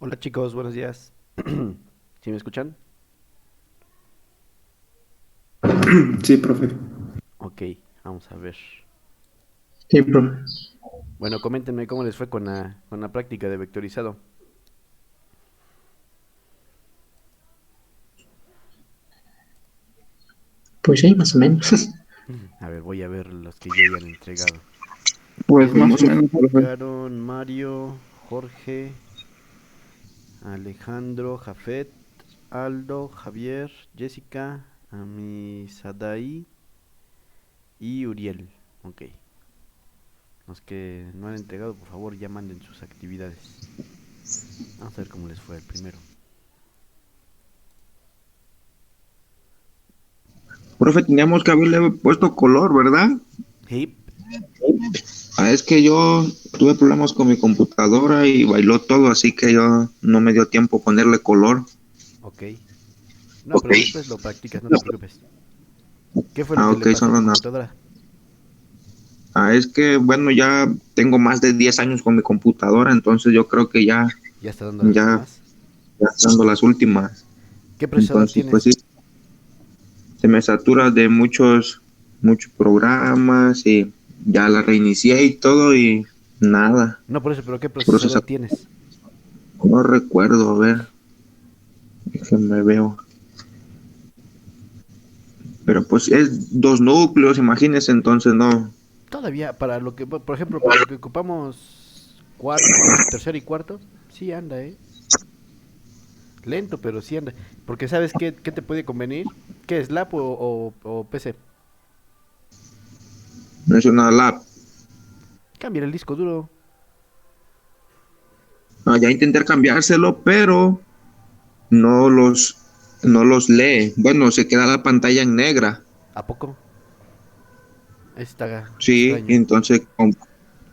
Hola chicos, buenos días. ¿Sí me escuchan? Sí, profe. Ok, vamos a ver. Sí, profe. Bueno, coméntenme cómo les fue con la práctica de vectorizado. Pues sí, más o menos. A ver, voy a ver los que ya hayan entregado. Pues ¿Quiénes más o menos, profe. entregaron? Mario, Jorge, Alejandro, Jafet, Aldo, Javier, Jessica, Amisadai y Uriel. Ok. Los que no han entregado, por favor, ya manden sus actividades. Vamos a ver cómo les fue el primero. Profe, teníamos que haberle puesto color, ¿verdad? Hip, Es que yo tuve problemas con mi computadora y bailó todo, así que yo no me dio tiempo ponerle color. ok. No, Ok. pero después lo practicas, no te preocupes. ¿Qué fue lo que le Ok, pasó a son tu los nada. computadora? Es que, bueno, ya tengo más de 10 años con mi computadora, entonces yo creo que ¿Ya está dando las ya, últimas? ya están dando las últimas. ¿Qué procesador Entonces, pues tienes? sí, se me satura de muchos programas y ya la reinicié y todo y nada. No por eso, pero ¿qué procesador Procesa, tienes? no recuerdo, a ver, déjenme veo. Pero pues es dos núcleos, imagínense, entonces no. Todavía, para lo que, por ejemplo, para lo que ocupamos cuarto, tercero y cuarto, sí anda, ¿eh? Lento, pero sí anda. Porque ¿sabes qué te puede convenir? ¿Qué es, lap o PC? No es una lab. Cambia el disco duro. No, ya intenté cambiárselo, pero no los, no los lee. Bueno, se queda la pantalla en negra. ¿A poco? Está Sí, extraño. entonces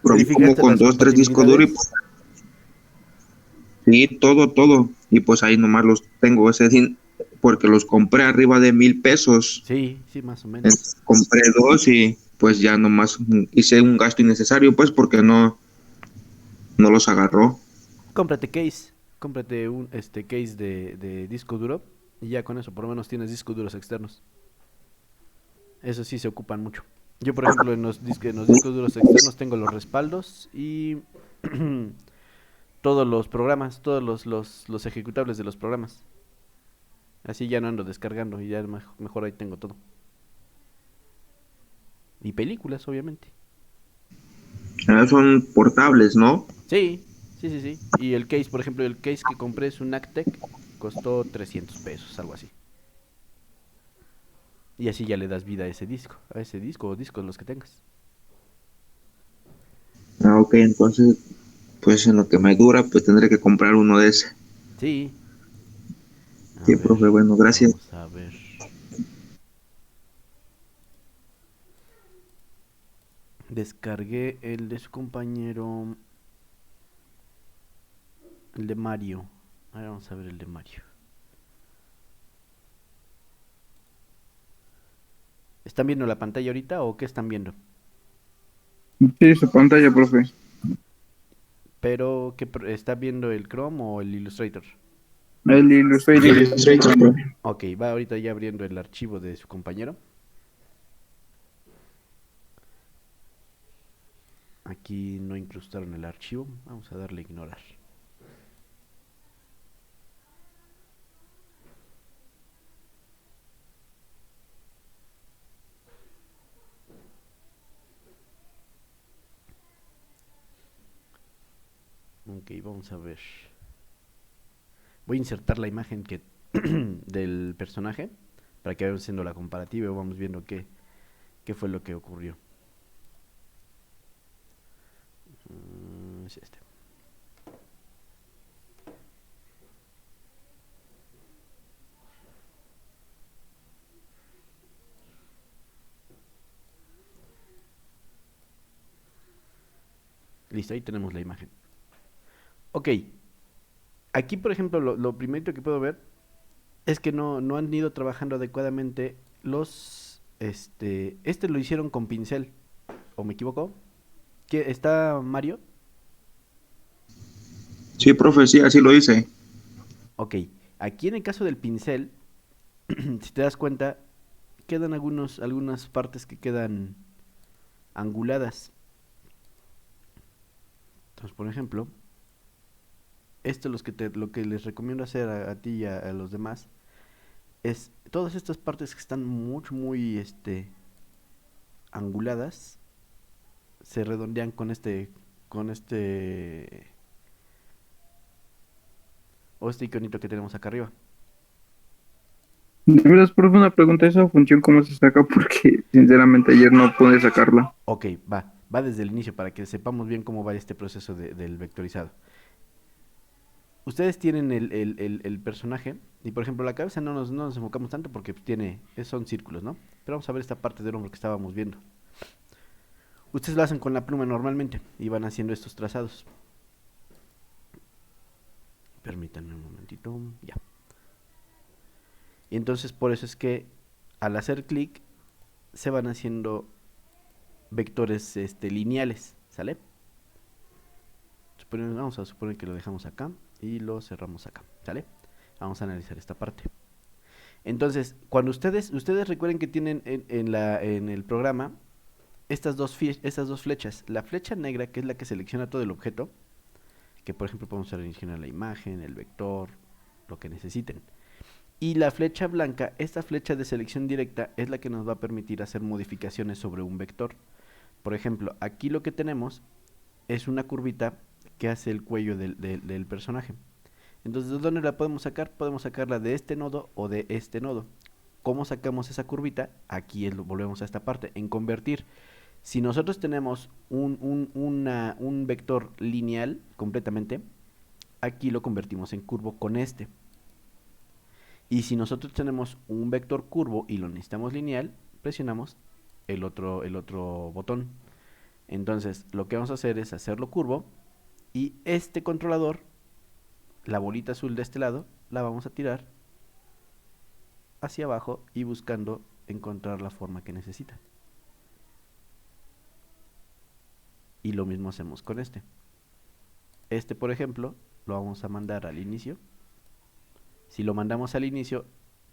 probé como ¿Verificaste con las dos, tres discos duros y compatibilidades? pues, sí, todo. Y pues ahí nomás los tengo ese porque los compré arriba de 1,000 pesos. Sí, sí, más o menos. Compré dos y pues ya nomás hice un gasto innecesario, pues porque no los agarró. Cómprate case. Cómprate un case de disco duro. Y ya con eso, por lo menos tienes discos duros externos. Eso sí se ocupan mucho. Yo, por ejemplo, en los discos duros externos tengo los respaldos y todos los programas, todos los ejecutables de los programas. Así ya no ando descargando y ya mejor ahí tengo todo. Y películas, obviamente. Son portables, ¿no? Sí, sí, sí, sí. Y el case, por ejemplo, el case que compré es un Actec. Costó 300 pesos, algo así. Y así ya le das vida a ese disco o discos los que tengas. Ok, entonces pues en lo que me dura pues tendré que comprar uno de ese. Sí, a Sí, ver, profe, bueno, gracias. vamos a ver. Descargué el de su compañero, el de Mario. Ahora vamos a ver el de Mario. ¿Están viendo la pantalla ahorita o qué están viendo? Sí, su pantalla, profe. Pero, ¿está viendo el Chrome o el Illustrator? El Illustrator. El Illustrator, profe. Ok, va ahorita ya abriendo el archivo de su compañero. Aquí no incrustaron el archivo. Vamos a darle a ignorar. Ok, vamos a ver. Voy a insertar la imagen del personaje para que vayamos haciendo la comparativa y vamos viendo qué fue lo que ocurrió. Es este. Listo, ahí tenemos la imagen. Ok, aquí por ejemplo lo primero que puedo ver es que no han ido trabajando adecuadamente este lo hicieron con pincel, ¿o me equivoco? ¿Está Mario? Sí, profe, sí, así lo hice. Ok, aquí en el caso del pincel, si te das cuenta, quedan algunas partes que quedan anguladas. Entonces, por ejemplo, esto lo que les recomiendo hacer a ti y a los demás es todas estas partes que están muy anguladas se redondean con este iconito que tenemos acá arriba. De verdad, profe, una pregunta, ¿esa función cómo se saca? Porque sinceramente ayer no pude sacarla. Ok, va desde el inicio para que sepamos bien cómo va este proceso del vectorizado. Ustedes tienen el personaje y por ejemplo la cabeza no nos enfocamos tanto porque son círculos, ¿no? Pero vamos a ver esta parte del hombro que estábamos viendo. Ustedes lo hacen con la pluma normalmente y van haciendo estos trazados. Permítanme un momentito, ya. Y entonces por eso es que al hacer clic se van haciendo vectores lineales, ¿sale? Vamos a suponer que lo dejamos acá y lo cerramos acá, ¿sale? Vamos a analizar esta parte. Entonces, cuando ustedes recuerden que tienen en el programa estas dos flechas. La flecha negra, que es la que selecciona todo el objeto, que por ejemplo podemos seleccionar la imagen, el vector, lo que necesiten. Y la flecha blanca, esta flecha de selección directa, es la que nos va a permitir hacer modificaciones sobre un vector. Por ejemplo, aquí lo que tenemos es una curvita que hace el cuello del personaje. Entonces, ¿de dónde la podemos sacar? Podemos sacarla de este nodo o de este nodo. ¿Cómo sacamos esa curvita? Aquí volvemos a esta parte, en convertir. Si nosotros tenemos un vector lineal completamente, aquí lo convertimos en curvo con este. Y si nosotros tenemos un vector curvo y lo necesitamos lineal, presionamos el otro botón. Entonces, lo que vamos a hacer es hacerlo curvo y este controlador, la bolita azul de este lado, la vamos a tirar hacia abajo y buscando encontrar la forma que necesita. Y lo mismo hacemos con este. Este, por ejemplo, lo vamos a mandar al inicio. Si lo mandamos al inicio,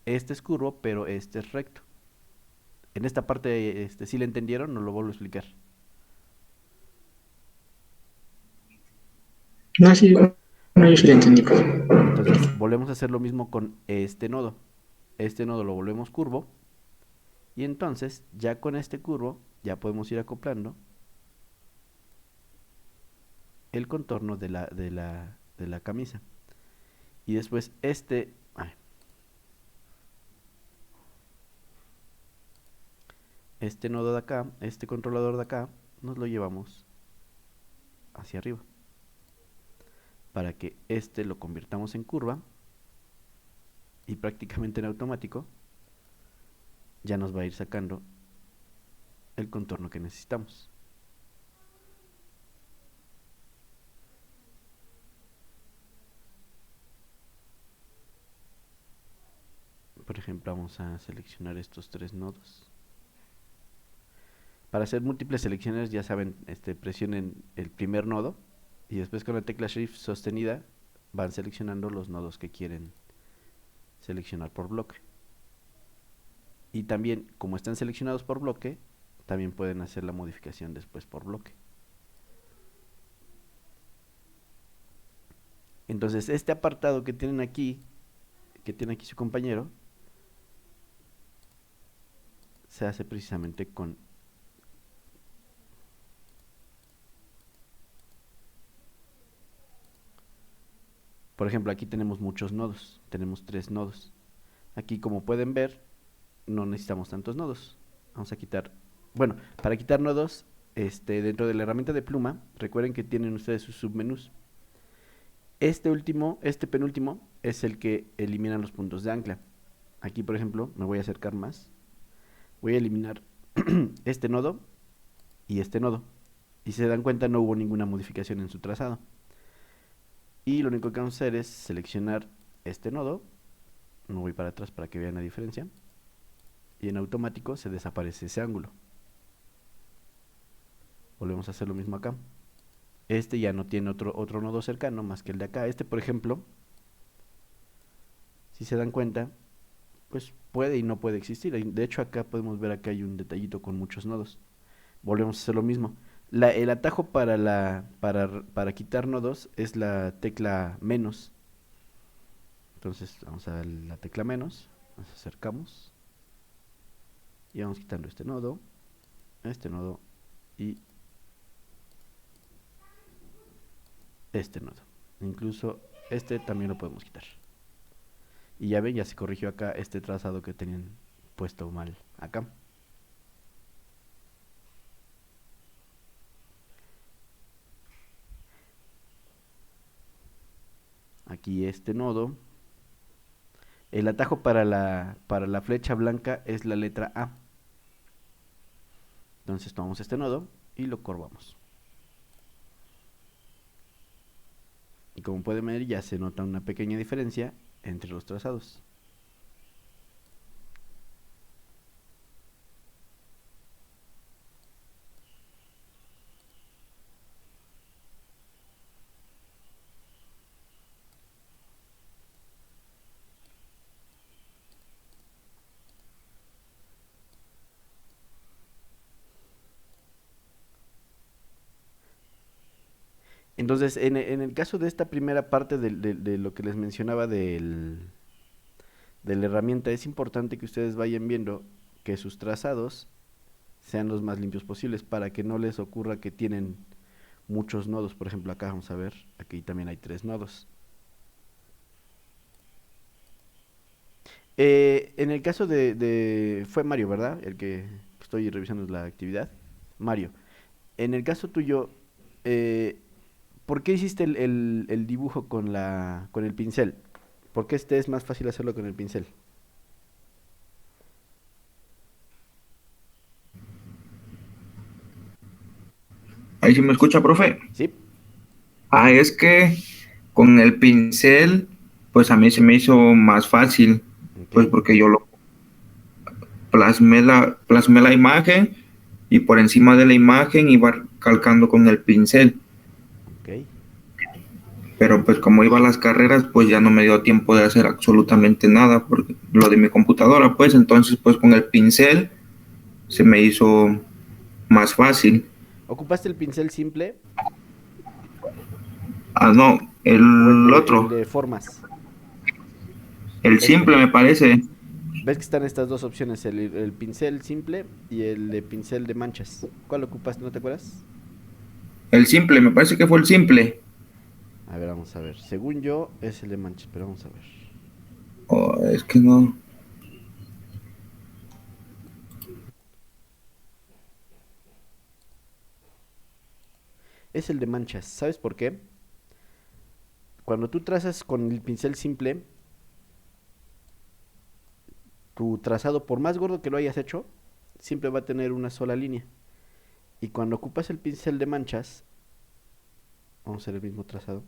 este es curvo, pero este es recto. En esta parte, si le entendieron, no lo vuelvo a explicar. No, sí, no, yo sí lo entendí, profe. Entonces, volvemos a hacer lo mismo con este nodo. Este nodo lo volvemos curvo. Y entonces, ya con este curvo, ya podemos ir acoplando el contorno de la camisa. Y después este nodo de acá, este controlador de acá, nos lo llevamos hacia arriba. Para que este lo convirtamos en curva. Y prácticamente en automático ya nos va a ir sacando el contorno que necesitamos. Por ejemplo, vamos a seleccionar estos tres nodos. Para hacer múltiples selecciones, ya saben, presionen el primer nodo y después con la tecla Shift sostenida van seleccionando los nodos que quieren seleccionar por bloque. Y también, como están seleccionados por bloque, también pueden hacer la modificación después por bloque. Entonces, este apartado que tiene aquí su compañero, se hace precisamente con por ejemplo, aquí tenemos muchos nodos, tenemos 3 nodos. Aquí, como pueden ver, no necesitamos tantos nodos. Vamos a quitar, bueno, para quitar nodos, dentro de la herramienta de pluma, recuerden que tienen ustedes sus submenús. Este penúltimo, es el que elimina los puntos de ancla. Aquí, por ejemplo, me voy a acercar más. Voy a eliminar este nodo y este nodo. Y si se dan cuenta, no hubo ninguna modificación en su trazado. Y lo único que vamos a hacer es seleccionar este nodo. Me voy para atrás para que vean la diferencia. Y en automático se desaparece ese ángulo. Volvemos a hacer lo mismo acá. Este ya no tiene otro nodo cercano más que el de acá. Este, por ejemplo, si se dan cuenta, pues puede y no puede existir. De hecho, acá podemos ver acá hay un detallito con muchos nodos. Volvemos a hacer lo mismo. El atajo para quitar nodos es la tecla menos. Entonces vamos a dar la tecla menos, nos acercamos y vamos quitando este nodo y este nodo. Incluso este también lo podemos quitar. Y ya ven, ya se corrigió acá este trazado que tenían puesto mal acá. Aquí este nodo. El atajo para la flecha blanca es la letra A. Entonces tomamos este nodo y lo corvamos. Y como pueden ver, ya se nota una pequeña diferencia entre los trazados. Entonces, en el caso de esta primera parte de lo que les mencionaba de la herramienta, es importante que ustedes vayan viendo que sus trazados sean los más limpios posibles para que no les ocurra que tienen muchos nodos. Por ejemplo, acá vamos a ver, aquí también hay 3 nodos. En el caso fue Mario, ¿verdad? El que estoy revisando la actividad. Mario, en el caso tuyo, eh, ¿por qué hiciste el dibujo con el pincel? ¿Por qué este es más fácil hacerlo con el pincel? Ahí sí me escucha, profe. ¿Sí? Es que con el pincel, pues a mí se me hizo más fácil, Ok, pues porque yo lo plasmé la imagen y por encima de la imagen iba calcando con el pincel. ok. Pero pues como iba a las carreras, pues ya no me dio tiempo de hacer absolutamente nada por lo de mi computadora, pues entonces pues con el pincel se me hizo más fácil. ¿Ocupaste el pincel simple No, o el el el otro, de formas? el Este. simple me parece. ¿Ves que están estas dos opciones, el pincel simple y el de pincel de manchas? ¿Cuál ocupaste, no te acuerdas? El simple, me parece que fue el simple. A ver, vamos a ver. Según yo, es el de manchas, pero vamos a ver. Es que no. Es el de manchas. ¿Sabes por qué? Cuando tú trazas con el pincel simple, tu trazado, por más gordo que lo hayas hecho, siempre va a tener una sola línea. Y cuando ocupas el pincel de manchas, vamos a hacer el mismo trazado.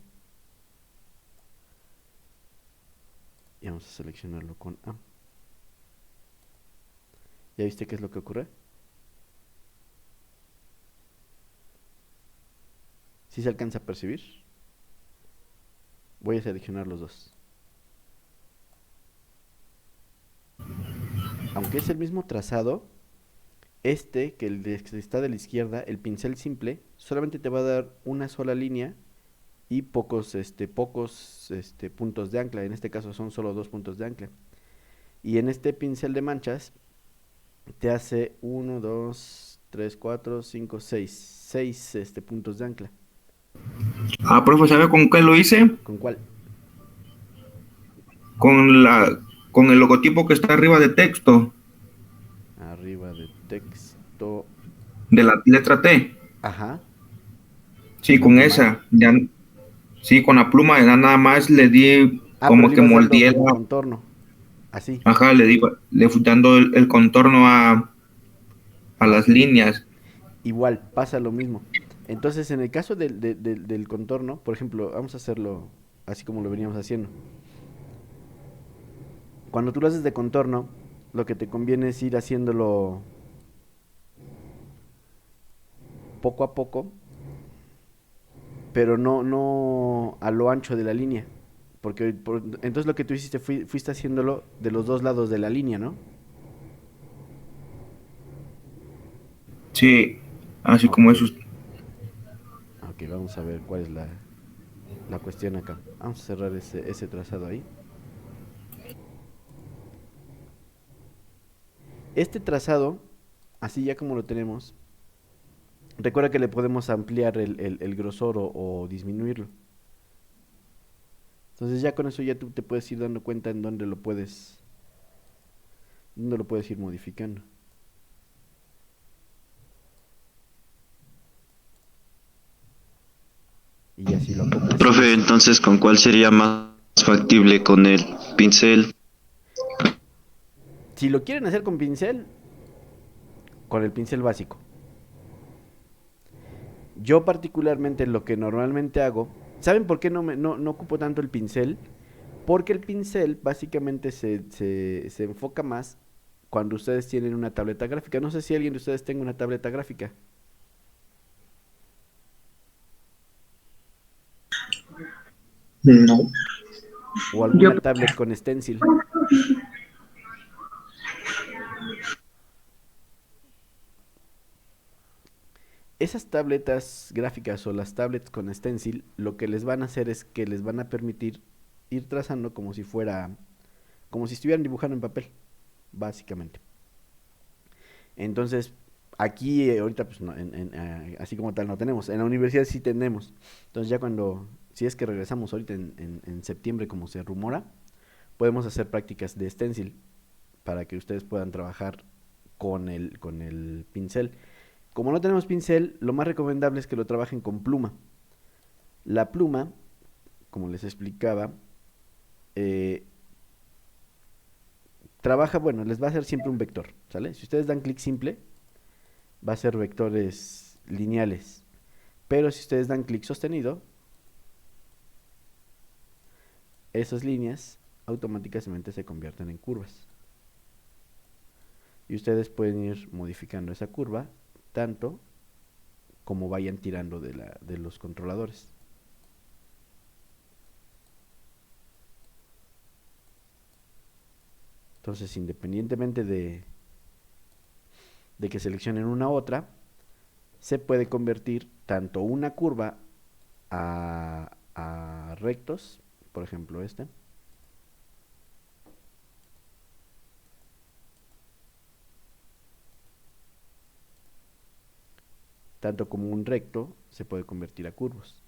Y vamos a seleccionarlo con A. ¿Ya viste qué es lo que ocurre? ¿Sí se alcanza a percibir? Voy a seleccionar los dos. Aunque es el mismo trazado, que el que está de la izquierda, el pincel simple, solamente te va a dar una sola línea y pocos puntos de ancla. En este caso son solo 2 puntos de ancla. Y en este pincel de manchas te hace 1, 2, 3, 4, 5, 6. 6 puntos de ancla. Profe, ¿sabe con qué lo hice? ¿Con cuál? Con con el logotipo que está arriba de texto, Arriba de texto. de la letra T. Ajá. Sí, ¿Una con pluma? esa. Ya, sí, con la pluma ya nada más le di Ah, pero como le que ibas dando moldeé como contorno. Así. ajá, le fui dando el contorno a las líneas. Igual, pasa lo mismo. Entonces, en el caso del contorno, por ejemplo, vamos a hacerlo así como lo veníamos haciendo. Cuando tú lo haces de contorno, lo que te conviene es ir haciéndolo poco a poco pero no a lo ancho de la línea. Porque entonces lo que tú hiciste fuiste haciéndolo de los dos lados de la línea, ¿no? Sí, así como Ok, esos. ok, vamos a ver cuál es la cuestión acá. Vamos a cerrar ese trazado ahí. Este trazado, así ya como lo tenemos, recuerda que le podemos ampliar el grosor o disminuirlo. Entonces ya con eso ya tú te puedes ir dando cuenta en dónde lo puedes ir modificando. Y así lo acoplas. Y Profe, entonces, ¿con cuál sería más factible? ¿Con el pincel? si lo quieren hacer con pincel, con el pincel básico. Yo particularmente lo que normalmente hago, ¿saben por qué no ocupo tanto el pincel? Porque el pincel básicamente se enfoca más cuando ustedes tienen una tableta gráfica. No sé si alguien de ustedes tenga una tableta gráfica No. o Yo, alguna tablet con stencil. Esas tabletas gráficas o las tablets con stencil lo que les van a hacer es que les van a permitir ir trazando como si estuvieran dibujando en papel, básicamente. Entonces, aquí ahorita, pues, así como tal no tenemos. En la universidad sí tenemos. Entonces, ya si es que regresamos ahorita en septiembre, como se rumora, podemos hacer prácticas de stencil para que ustedes puedan trabajar con el pincel. Como no tenemos pincel, lo más recomendable es que lo trabajen con pluma. La pluma, como les explicaba, eh, trabaja, bueno, les va a hacer siempre un vector, ¿sale? Si ustedes dan clic simple, va a ser vectores lineales. Pero si ustedes dan clic sostenido, esas líneas automáticamente se convierten en curvas. Y ustedes pueden ir modificando esa curva tanto como vayan tirando de los controladores. Entonces, independientemente de que seleccionen una u otra, se puede convertir tanto una curva a rectos, por ejemplo este, tanto como un recto se puede convertir a curvos.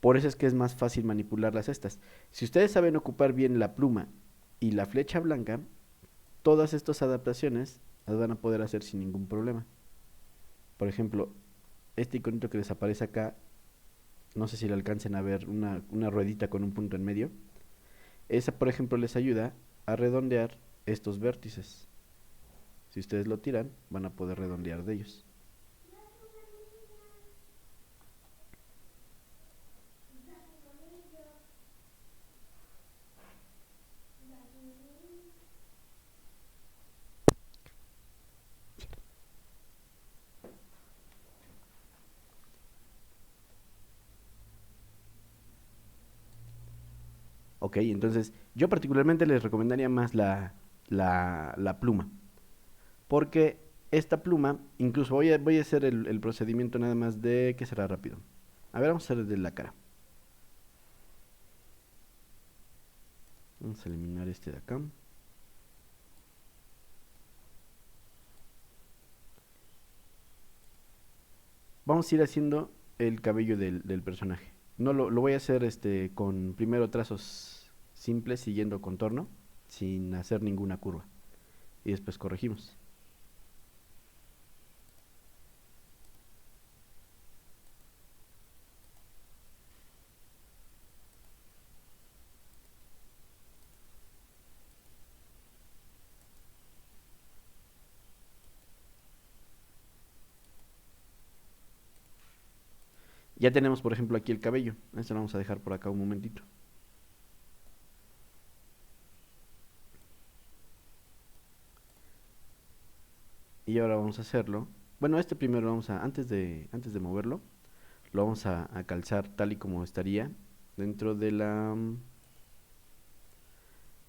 Por eso es que es más fácil manipular las estas. Si ustedes saben ocupar bien la pluma y la flecha blanca, todas estas adaptaciones las van a poder hacer sin ningún problema. Por ejemplo, este iconito que les aparece acá, no sé si le alcancen a ver una ruedita con un punto en medio. Esa, por ejemplo, les ayuda a redondear estos vértices. Si ustedes lo tiran, van a poder redondear de ellos. Ok, entonces yo particularmente les recomendaría más la pluma. Porque esta pluma, incluso voy a hacer el procedimiento nada más de que será rápido. A ver, vamos a hacer desde la cara. Vamos a eliminar este de acá. Vamos a ir haciendo el cabello del personaje. No lo voy a hacer con primero trazos simples siguiendo contorno, sin hacer ninguna curva. Y después corregimos. Ya tenemos, por ejemplo, aquí el cabello. Esto lo vamos a dejar por acá un momentito. Y ahora vamos a hacerlo. Bueno, este primero antes de moverlo, lo vamos a calzar tal y como estaría dentro de la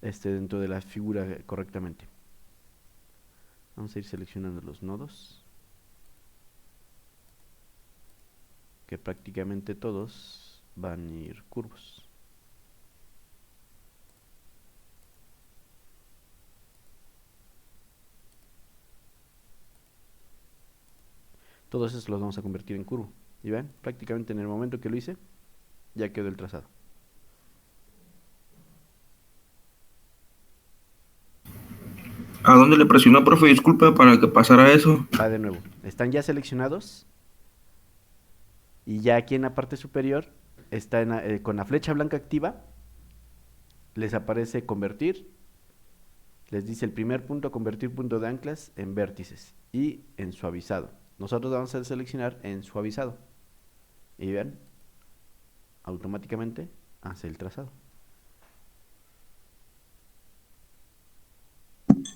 dentro de la figura correctamente. Vamos a ir seleccionando los nodos, que prácticamente todos van a ir curvos. Todos esos los vamos a convertir en curvo. Y ven, prácticamente en el momento que lo hice, ya quedó el trazado. ¿A dónde le presionó, profe? Disculpe, para que pasara eso. Va de nuevo. Están ya seleccionados. Y ya aquí en la parte superior, está con la flecha blanca activa, les aparece convertir. Les dice el primer punto, convertir punto de anclas en vértices y en suavizado. Nosotros vamos a seleccionar en suavizado. Y vean, automáticamente hace el trazado.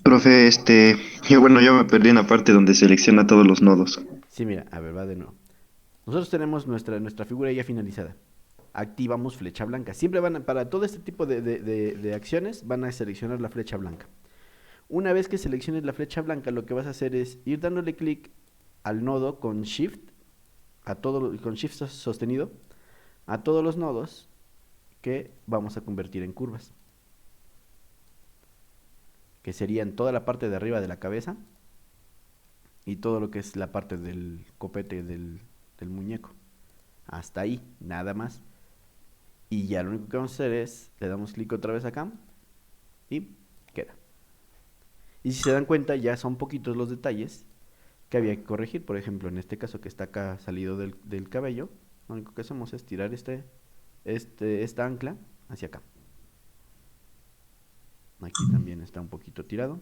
Profe, yo me perdí en la parte donde selecciona todos los nodos. Sí, mira, a ver, va de nuevo. Nosotros tenemos nuestra figura ya finalizada. Activamos flecha blanca. Siempre para todo este tipo de acciones, van a seleccionar la flecha blanca. Una vez que selecciones la flecha blanca, lo que vas a hacer es ir dándole clic al nodo con Shift, con Shift sostenido, a todos los nodos que vamos a convertir en curvas, que serían toda la parte de arriba de la cabeza y todo lo que es la parte del copete del muñeco. Hasta ahí, nada más. Y ya lo único que vamos a hacer es, le damos clic otra vez acá y queda. Y si se dan cuenta, ya son poquitos los detalles que había que corregir. Por ejemplo, en este caso que está acá salido del cabello, lo único que hacemos es tirar esta ancla hacia acá. Aquí también está un poquito tirado.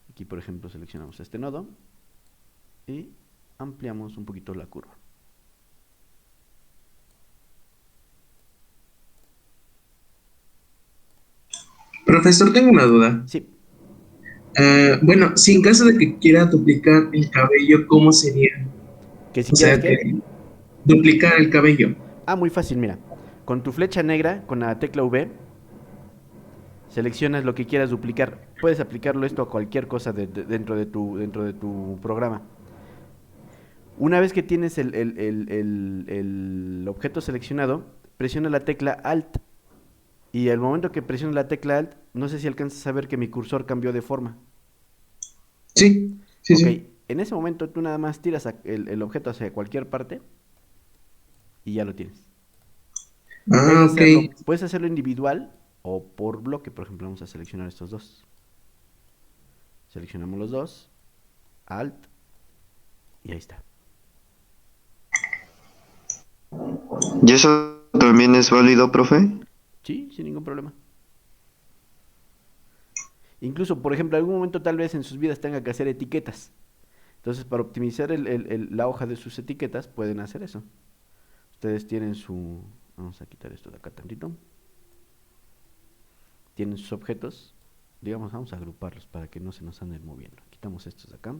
Aquí, por ejemplo, seleccionamos este nodo y ampliamos un poquito la curva. Profesor, tengo una duda. Sí. Bueno, si en caso de que quiera duplicar el cabello, ¿cómo sería? ¿Que si O quieres sea, qué? que duplicar el cabello. Muy fácil, mira. Con tu flecha negra, con la tecla V, seleccionas lo que quieras duplicar. Puedes aplicarlo esto a cualquier cosa dentro de tu programa. Una vez que tienes el objeto seleccionado, presiona la tecla Alt. Y al momento que presiones la tecla Alt, no sé si alcanzas a ver que mi cursor cambió de forma. Sí, sí, Ok, sí. en ese momento tú nada más tiras el objeto hacia cualquier parte y ya lo tienes. Ok. Puedes hacerlo individual o por bloque. Por ejemplo, vamos a seleccionar estos dos. Seleccionamos los dos, Alt, y ahí está. ¿Y eso también es válido, profe? Sí, sin ningún problema. Incluso, por ejemplo, en algún momento tal vez en sus vidas tenga que hacer etiquetas. Entonces, para optimizar la hoja de sus etiquetas, pueden hacer eso. Ustedes tienen su... Vamos a quitar esto de acá tantito. Tienen sus objetos. Digamos, vamos a agruparlos para que no se nos anden moviendo. Quitamos estos de acá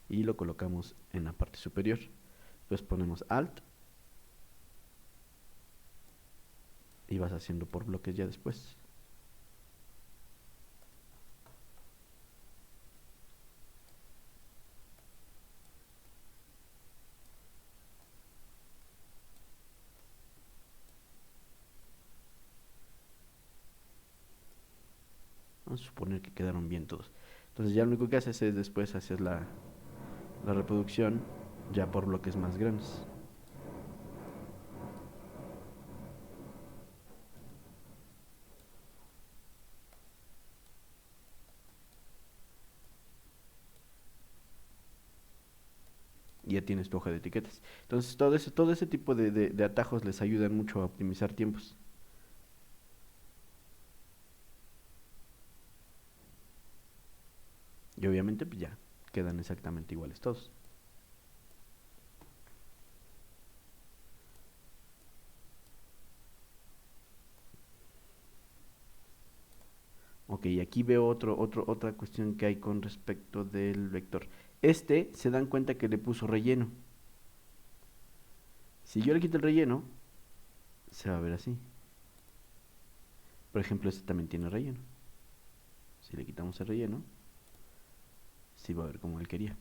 y lo colocamos en la parte superior. Después ponemos Alt y vas haciendo por bloques ya después. Vamos a suponer que quedaron bien todos. Entonces ya lo único que haces es después hacer la reproducción ya por bloques más grandes. Y ya tienes tu hoja de etiquetas. Entonces todo ese tipo de atajos les ayudan mucho a optimizar tiempos. Y obviamente pues ya quedan exactamente iguales todos. Ok, aquí veo otra cuestión que hay con respecto del vector. Se dan cuenta que le puso relleno. Si yo le quito el relleno, se va a ver así. Por ejemplo, este también tiene relleno. Si le quitamos el relleno, sí va a ver como él quería.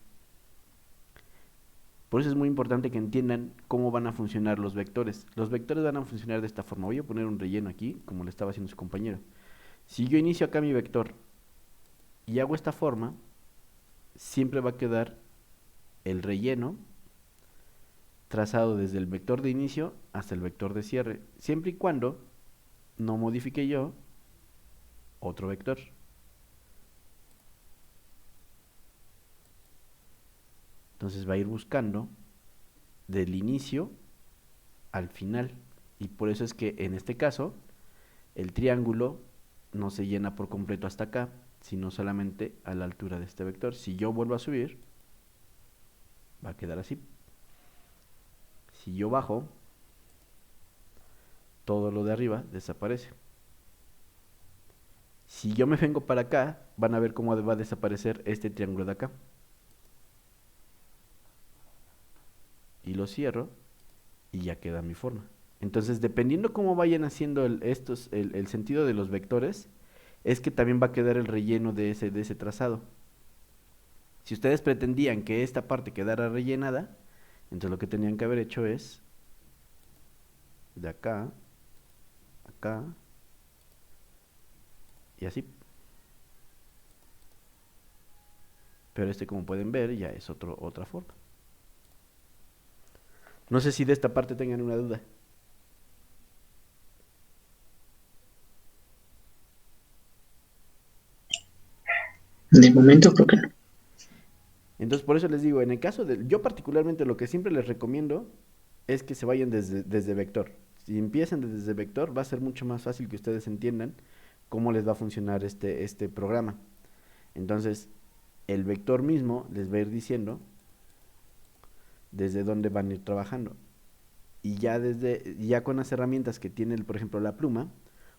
Por eso es muy importante que entiendan cómo van a funcionar los vectores. Los vectores van a funcionar de esta forma. Voy a poner un relleno aquí, como le estaba haciendo su compañero. Si yo inicio acá mi vector y hago esta forma, siempre va a quedar el relleno trazado desde el vector de inicio hasta el vector de cierre, siempre y cuando no modifique yo otro vector. Entonces va a ir buscando del inicio al final. Y por eso es que en este caso el triángulo no se llena por completo hasta acá, sino solamente a la altura de este vector. Si yo vuelvo a subir, va a quedar así. Si yo bajo, todo lo de arriba desaparece. Si yo me vengo para acá, van a ver cómo va a desaparecer este triángulo de acá. Y lo cierro y ya queda mi forma. Entonces, dependiendo cómo vayan haciendo el sentido de los vectores, es que también va a quedar el relleno de ese trazado. Si ustedes pretendían que esta parte quedara rellenada, entonces lo que tenían que haber hecho es de acá, acá y así. Pero como pueden ver, ya es otra forma. No sé si de esta parte tengan una duda. De momento creo que no. Entonces, por eso les digo, en el caso de... Yo particularmente lo que siempre les recomiendo es que se vayan desde vector. Si empiezan desde vector, va a ser mucho más fácil que ustedes entiendan cómo les va a funcionar este programa. Entonces, el vector mismo les va a ir diciendo desde dónde van a ir trabajando. Y ya con las herramientas que tiene, por ejemplo, la pluma,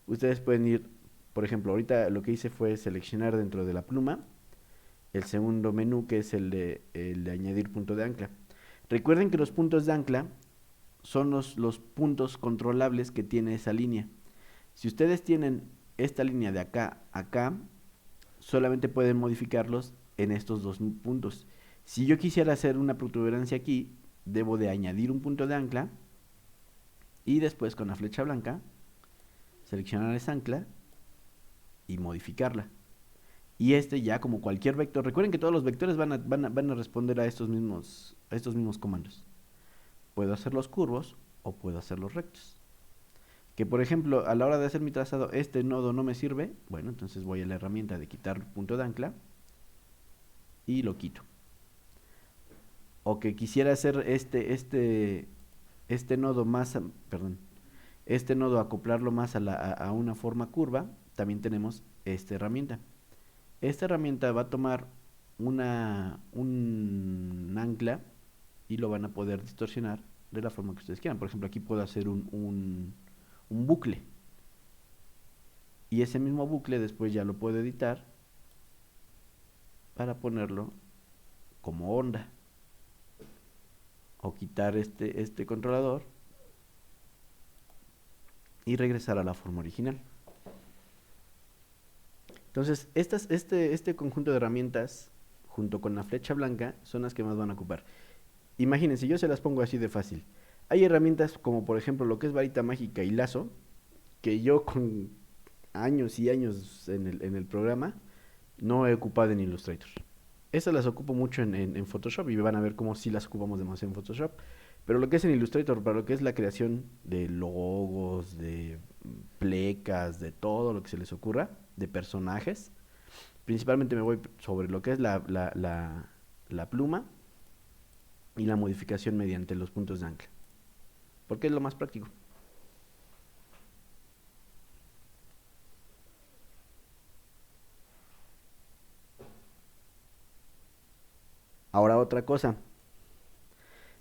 ustedes pueden ir, por ejemplo, ahorita lo que hice fue seleccionar dentro de la pluma el segundo menú, que es el de añadir punto de ancla. Recuerden que los puntos de ancla son los puntos controlables que tiene esa línea. Si ustedes tienen esta línea de acá a acá, solamente pueden modificarlos en estos dos puntos. Si yo quisiera hacer una protuberancia aquí, debo de añadir un punto de ancla y después con la flecha blanca seleccionar esa ancla y modificarla. Y ya como cualquier vector, recuerden que todos los vectores van a responder a estos mismos comandos. Puedo hacerlos curvos o puedo hacerlos rectos. Que por ejemplo, a la hora de hacer mi trazado, este nodo no me sirve, bueno, entonces voy a la herramienta de quitar punto de ancla y lo quito. O que quisiera hacer este nodo más, perdón, este nodo acoplarlo más a una forma curva, también tenemos esta herramienta. Esta herramienta va a tomar un ancla y lo van a poder distorsionar de la forma que ustedes quieran. Por ejemplo, aquí puedo hacer un bucle. Y ese mismo bucle después ya lo puedo editar para ponerlo como onda. O quitar este controlador y regresar a la forma original. Entonces, este conjunto de herramientas, junto con la flecha blanca, son las que más van a ocupar. Imagínense, yo se las pongo así de fácil. Hay herramientas como por ejemplo lo que es varita mágica y lazo, que yo con años y años en el programa no he ocupado en Illustrator. Esas las ocupo mucho en Photoshop y van a ver cómo sí las ocupamos demasiado en Photoshop. Pero lo que es en Illustrator, para lo que es la creación de logos, de plecas, de todo lo que se les ocurra, de personajes, principalmente me voy sobre lo que es la pluma y la modificación mediante los puntos de ancla, porque es lo más práctico. Ahora otra cosa,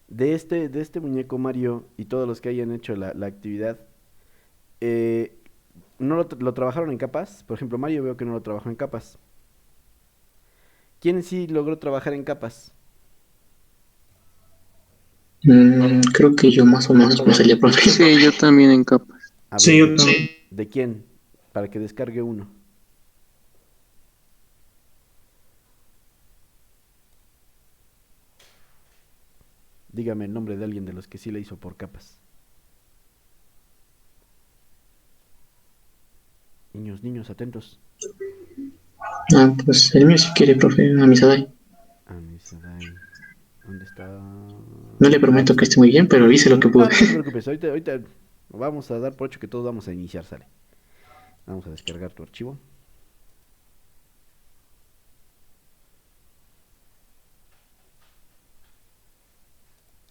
de este muñeco Mario y todos los que hayan hecho la actividad, no lo trabajaron en capas. Por ejemplo, Mario veo que no lo trabajó en capas. ¿Quién sí logró trabajar en capas? Creo que yo más o menos me salía, profe. Sí, yo también en capas. A Sí, ver, yo también. ¿de quién? Para que descargue uno. Dígame el nombre de alguien de los que sí le hizo por capas. Niños, niños, atentos. Pues el mío si quiere, profe, a mi Sadai. Amisadai. ¿Dónde está? No le Aquí prometo que está. esté muy bien, pero hice lo que No, pude. no te preocupes. Ahorita vamos a dar por hecho que todos vamos a iniciar, sale. Vamos a descargar tu archivo.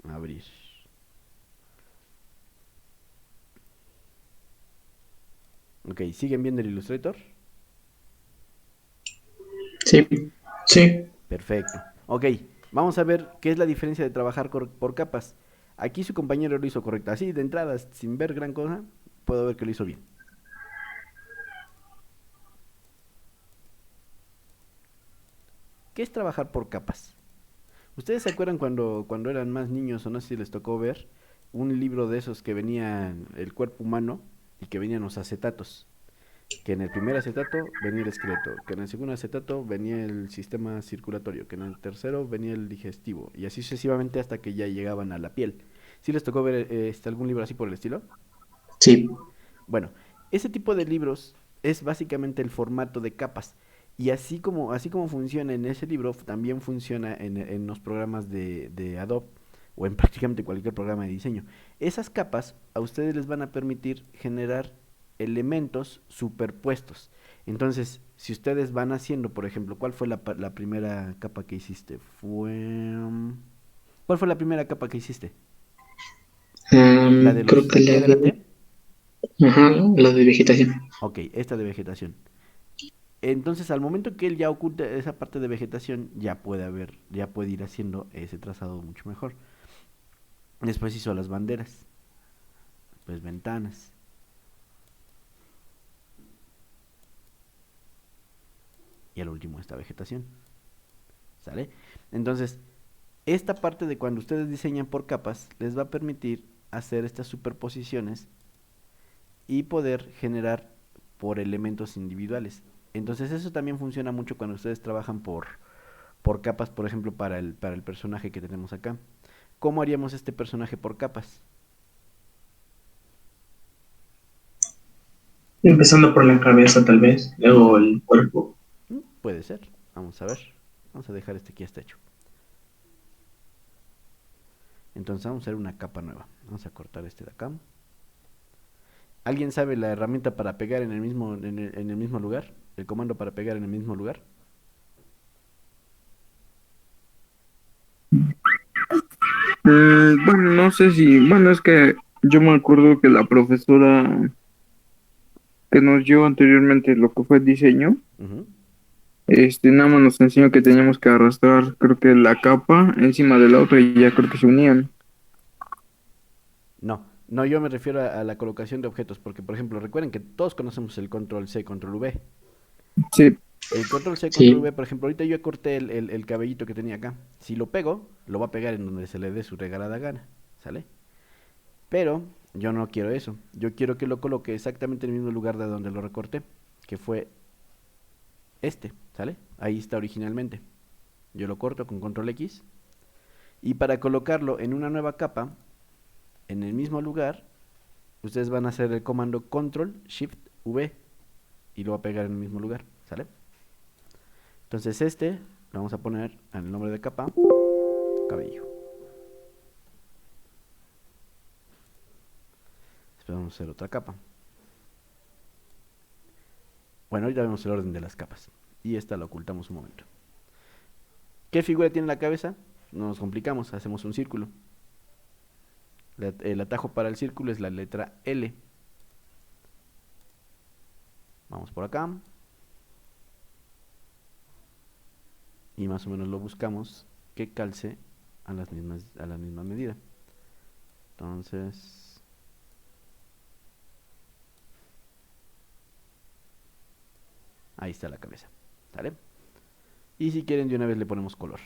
Abrir. Ok, ¿siguen viendo el Illustrator? Sí. Sí. Perfecto. Ok, vamos a ver qué es la diferencia de trabajar por capas. Aquí su compañero lo hizo correcto. Así, de entrada, sin ver gran cosa, puedo ver que lo hizo bien. ¿Qué es trabajar por capas? ¿Ustedes se acuerdan cuando eran más niños o no sé si les tocó ver un libro de esos que venían el cuerpo humano y que venían los acetatos? Que en el primer acetato venía el esqueleto, que en el segundo acetato venía el sistema circulatorio, que en el tercero venía el digestivo, y así sucesivamente hasta que ya llegaban a la piel. ¿Sí les tocó ver algún libro así por el estilo? Sí. Bueno, ese tipo de libros es básicamente el formato de capas. Y así como funciona en ese libro, también funciona en los programas de Adobe o en prácticamente cualquier programa de diseño. Esas capas a ustedes les van a permitir generar elementos superpuestos. Entonces, si ustedes van haciendo, por ejemplo, ¿cuál fue la primera capa que hiciste? ¿Cuál fue la primera capa que hiciste? ¿La de Creo los que de aquí adelante? ajá, la de vegetación. Ok, esta de vegetación. Entonces, al momento que él ya oculta esa parte de vegetación, ya puede ir haciendo ese trazado mucho mejor. Después hizo las banderas, pues ventanas. Y al último esta vegetación. ¿Sale? Entonces, esta parte de cuando ustedes diseñan por capas, les va a permitir hacer estas superposiciones y poder generar por elementos individuales. Entonces, eso también funciona mucho cuando ustedes trabajan por capas, por ejemplo, para el personaje que tenemos acá. ¿Cómo haríamos este personaje por capas? Empezando por la cabeza, tal vez, luego el cuerpo. Puede ser. Vamos a ver. Vamos a dejar este aquí hasta hecho. Entonces vamos a hacer una capa nueva. Vamos a cortar este de acá. ¿Alguien sabe la herramienta para pegar en el mismo lugar? El comando para pegar en el mismo lugar. Bueno, no sé si, bueno, es que yo me acuerdo que la profesora que nos dio anteriormente lo que fue diseño, Ujú. nada más nos enseñó que teníamos que arrastrar, creo que la capa encima de la otra y ya creo que se unían. No, no, yo me refiero a la colocación de objetos, porque por ejemplo, recuerden que todos conocemos el control C, control V. Sí, El control C, control Sí. V, por ejemplo, ahorita yo corté el cabellito que tenía acá. Si lo pego, lo va a pegar en donde se le dé su regalada gana, ¿sale? Pero yo no quiero eso. Yo quiero que lo coloque exactamente en el mismo lugar de donde lo recorté, que fue ¿sale? Ahí está originalmente. Yo lo corto con control X. Y para colocarlo en una nueva capa, en el mismo lugar, ustedes van a hacer el comando control shift V y lo va a pegar en el mismo lugar, ¿sale? Entonces le vamos a poner en el nombre de capa, cabello. Después vamos a hacer otra capa. Bueno, ahorita vemos el orden de las capas. Y esta la ocultamos un momento. ¿Qué figura tiene la cabeza? No nos complicamos, hacemos un círculo. El atajo para el círculo es la letra L. Vamos por acá. Y más o menos lo buscamos que calce a la misma medida. Entonces, ahí está la cabeza, ¿sale? Y si quieren de una vez le ponemos color.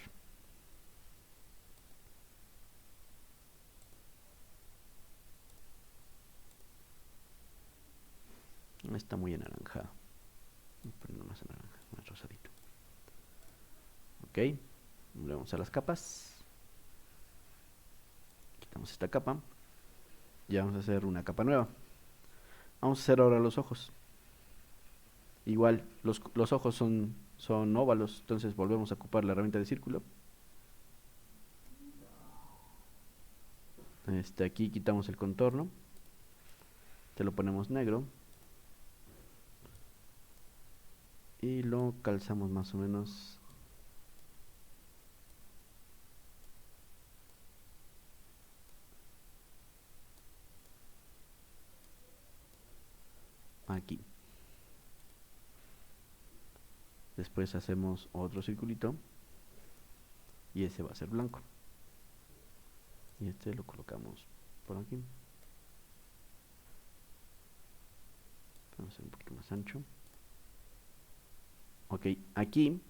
está muy anaranjado. Voy a ponerlo más naranja, más rosadito. Ok, volvemos a las capas. Quitamos esta capa. Y vamos a hacer una capa nueva. Vamos a hacer ahora los ojos. Igual, los ojos son óvalos, entonces volvemos a ocupar la herramienta de círculo. Aquí quitamos el contorno. Te lo ponemos negro. Y lo calzamos más o menos aquí. Después hacemos otro circulito y ese va a ser blanco. Y este lo colocamos por aquí. Vamos a hacer un poquito más ancho. Ok, aquí,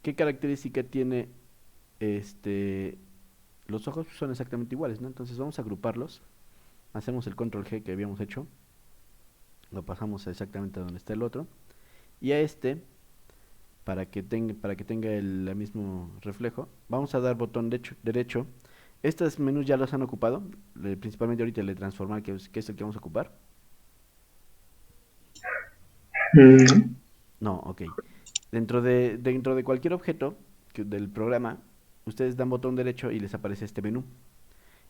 ¿qué característica tiene los ojos? Son exactamente iguales, ¿no? Entonces vamos a agruparlos. Hacemos el control G que habíamos hecho. Lo pasamos exactamente a donde está el otro. Y a para que tenga el mismo reflejo, vamos a dar botón derecho. Estos menús ya los han ocupado, principalmente ahorita el de transformar, que es el que vamos a ocupar. No. No, ok. Dentro de cualquier objeto del programa, ustedes dan botón derecho y les aparece este menú.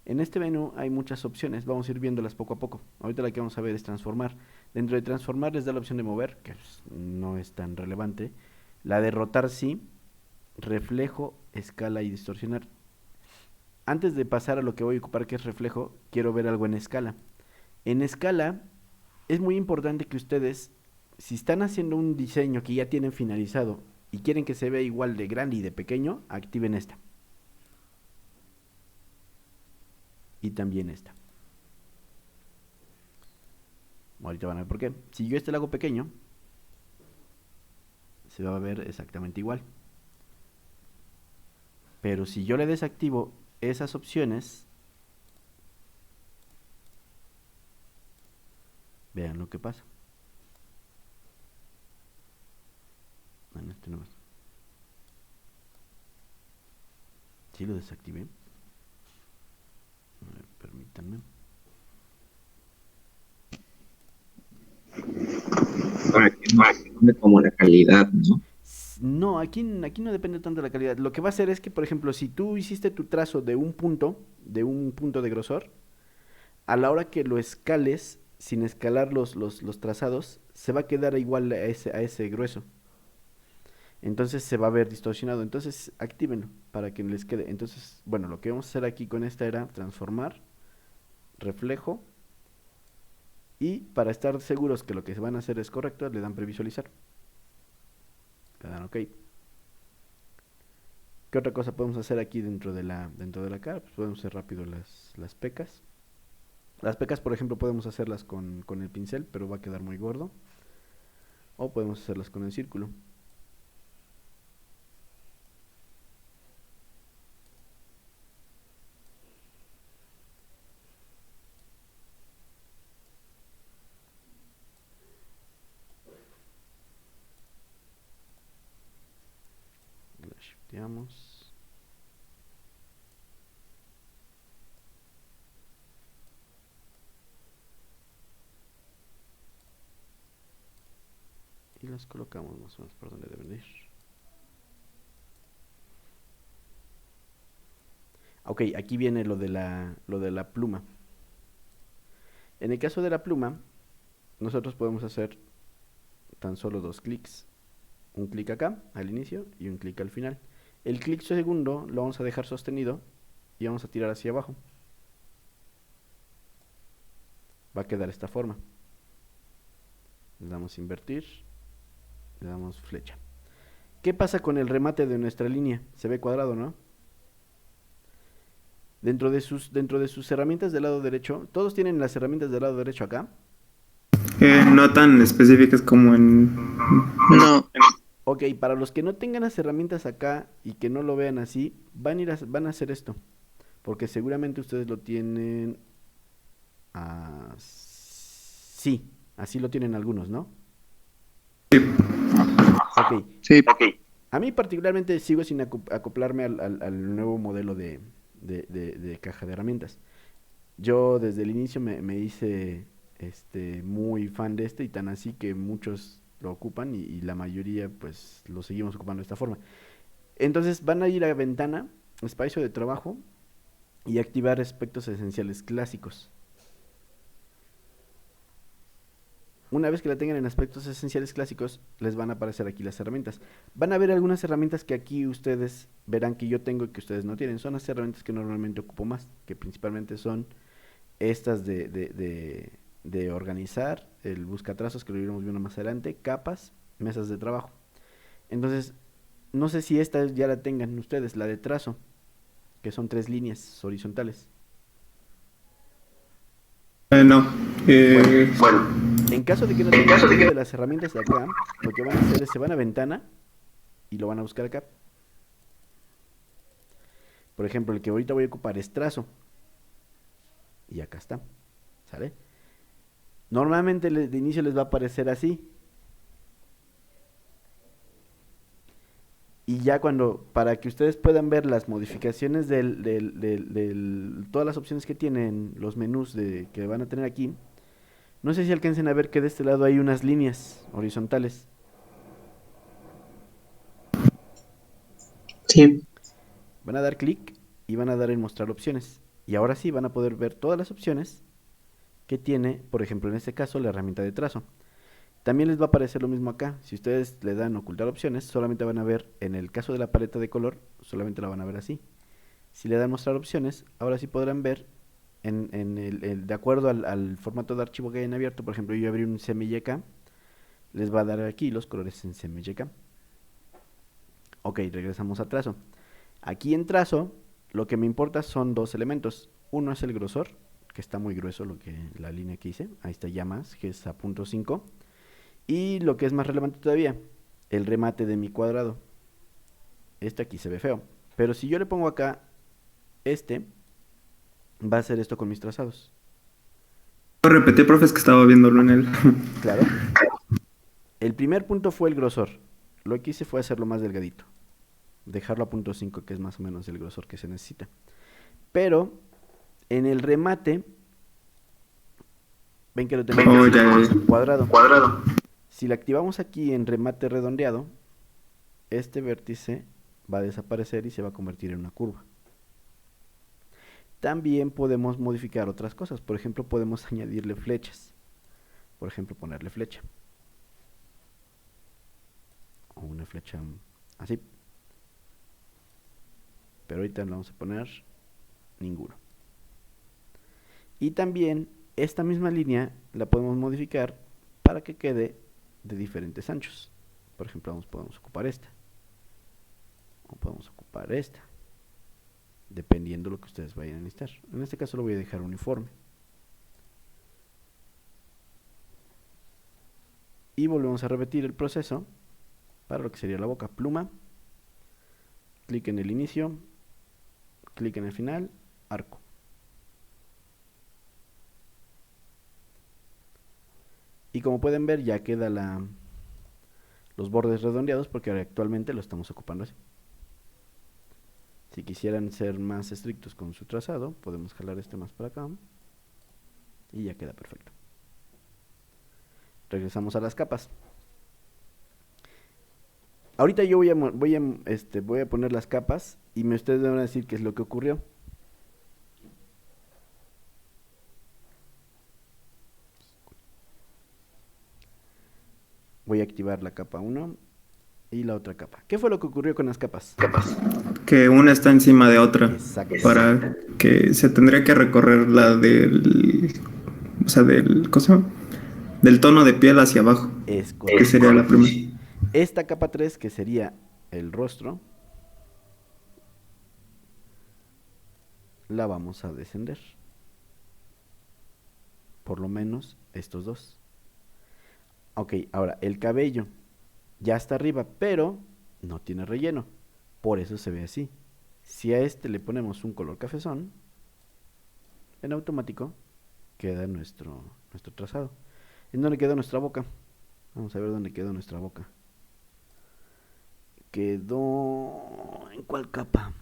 En este menú hay muchas opciones, vamos a ir viéndolas poco a poco. Ahorita la que vamos a ver es transformar. Dentro de transformar les da la opción de mover, que no es tan relevante. La de rotar sí, reflejo, escala y distorsionar. Antes de pasar a lo que voy a ocupar, que es reflejo, quiero ver algo en escala. En escala es muy importante que ustedes, si están haciendo un diseño que ya tienen finalizado y quieren que se vea igual de grande y de pequeño, activen esta. Y también esta. Ahorita van a ver por qué. Si yo lo hago pequeño, se va a ver exactamente igual. Pero si yo le desactivo esas opciones, vean lo que pasa. Bueno, no más. Si lo desactivé. A ver, permítanme. Para que no depende como la calidad, ¿no? No, aquí no depende tanto de la calidad. Lo que va a hacer es que, por ejemplo, si tú hiciste tu trazo de un punto de grosor, a la hora que lo escales, sin escalar los trazados, se va a quedar igual a ese grueso. Entonces se va a ver distorsionado. Entonces actívenlo para que les quede. Entonces, bueno, lo que vamos a hacer aquí con esta era transformar, reflejo. Y para estar seguros que lo que se van a hacer es correcto, le dan previsualizar. Le dan OK. ¿Qué otra cosa podemos hacer aquí dentro de la cara? Pues podemos hacer rápido las pecas. Las pecas, por ejemplo, podemos hacerlas con el pincel, pero va a quedar muy gordo. O podemos hacerlas con el círculo. La shifteamos. Y las colocamos más o menos por donde deben ir. Ok, aquí viene lo de la pluma. En el caso de la pluma, nosotros podemos hacer tan solo dos clics. Un clic acá, al inicio, y un clic al final. El clic segundo lo vamos a dejar sostenido y vamos a tirar hacia abajo. Va a quedar esta forma. Le damos invertir, le damos flecha. ¿Qué pasa con el remate de nuestra línea? Se ve cuadrado, ¿no? Dentro de sus herramientas del lado derecho, todos tienen las herramientas del lado derecho acá. No tan específicas como en... No. Ok, para los que no tengan las herramientas acá y que no lo vean así, van a hacer esto. Porque seguramente ustedes lo tienen así. Así lo tienen algunos, ¿no? Sí. Ok. Sí, A mí particularmente sigo sin acoplarme al nuevo modelo de caja de herramientas. Yo desde el inicio me hice muy fan de y tan así que muchos lo ocupan y la mayoría pues lo seguimos ocupando de esta forma. Entonces van a ir a ventana, espacio de trabajo y activar aspectos esenciales clásicos. Una vez que la tengan en aspectos esenciales clásicos, les van a aparecer aquí las herramientas. Van a ver algunas herramientas que aquí ustedes verán que yo tengo y que ustedes no tienen. Son las herramientas que normalmente ocupo más, que principalmente son estas de organizar, el buscatrazos, que lo iremos viendo más adelante, capas, mesas de trabajo. Entonces, no sé si esta ya la tengan ustedes, la de trazo, que son 3 líneas horizontales. No. Bueno, en caso de que no tengan ninguna de las herramientas de acá, lo que van a hacer es se van a ventana y lo van a buscar acá. Por ejemplo, el que ahorita voy a ocupar es trazo. Y acá está. ¿Sale? Normalmente de inicio les va a aparecer así. Y ya para que ustedes puedan ver las modificaciones todas las opciones que tienen los menús que van a tener aquí, no sé si alcancen a ver que de este lado hay unas líneas horizontales. Sí. Van a dar clic y van a dar en mostrar opciones. Y ahora sí van a poder ver todas las opciones que tiene, por ejemplo, en este caso, la herramienta de trazo. También les va a aparecer lo mismo acá. Si ustedes le dan ocultar opciones, solamente van a ver, en el caso de la paleta de color, solamente la van a ver así. Si le dan mostrar opciones, ahora sí podrán ver de acuerdo al formato de archivo que hayan abierto. Por ejemplo, yo abrí un CMYK, les va a dar aquí los colores en CMYK. Ok, regresamos a trazo. Aquí en trazo, lo que me importa son 2 elementos. Uno es el grosor, que está muy grueso la línea que hice. Ahí está ya más, que es a .5. Y lo que es más relevante todavía, el remate de mi cuadrado. Este aquí se ve feo. Pero si yo le pongo acá va a hacer esto con mis trazados. ¿Puedo repetir, profe? Es que estaba viéndolo en él. Claro. El primer punto fue el grosor. Lo que hice fue hacerlo más delgadito. Dejarlo a .5, que es más o menos el grosor que se necesita. Pero en el remate, ven que lo tenemos cuadrado. Si le activamos aquí en remate redondeado, este vértice va a desaparecer y se va a convertir en una curva. También podemos modificar otras cosas. Por ejemplo, podemos añadirle flechas. Por ejemplo, ponerle flecha. O una flecha así. Pero ahorita le vamos a poner ninguno. Y también esta misma línea la podemos modificar para que quede de diferentes anchos. Por ejemplo, podemos ocupar esta. O podemos ocupar esta. Dependiendo de lo que ustedes vayan a necesitar. En este caso lo voy a dejar uniforme. Y volvemos a repetir el proceso para lo que sería la boca. Pluma, clic en el inicio, clic en el final, arco. Y como pueden ver ya queda los bordes redondeados porque actualmente lo estamos ocupando así. Si quisieran ser más estrictos con su trazado, podemos jalar este más para acá y ya queda perfecto. Regresamos a las capas. Ahorita yo voy a poner las capas y ustedes me van a decir qué es lo que ocurrió. Voy a activar la capa 1 y la otra capa. ¿Qué fue lo que ocurrió con las capas? Que una está encima de otra. Exacto. Para que se tendría que recorrer la del... O sea, ¿cómo se llama? Del tono de piel hacia abajo. Es Que correcto. sería la primera. Esta capa 3, que sería el rostro, la vamos a descender. Por lo menos estos dos. Ok, ahora el cabello ya está arriba, pero no tiene relleno. Por eso se ve así. Si a este le ponemos un color cafezón, en automático queda nuestro trazado. ¿En dónde quedó nuestra boca? Vamos a ver dónde quedó nuestra boca. Quedó... ¿En cuál capa?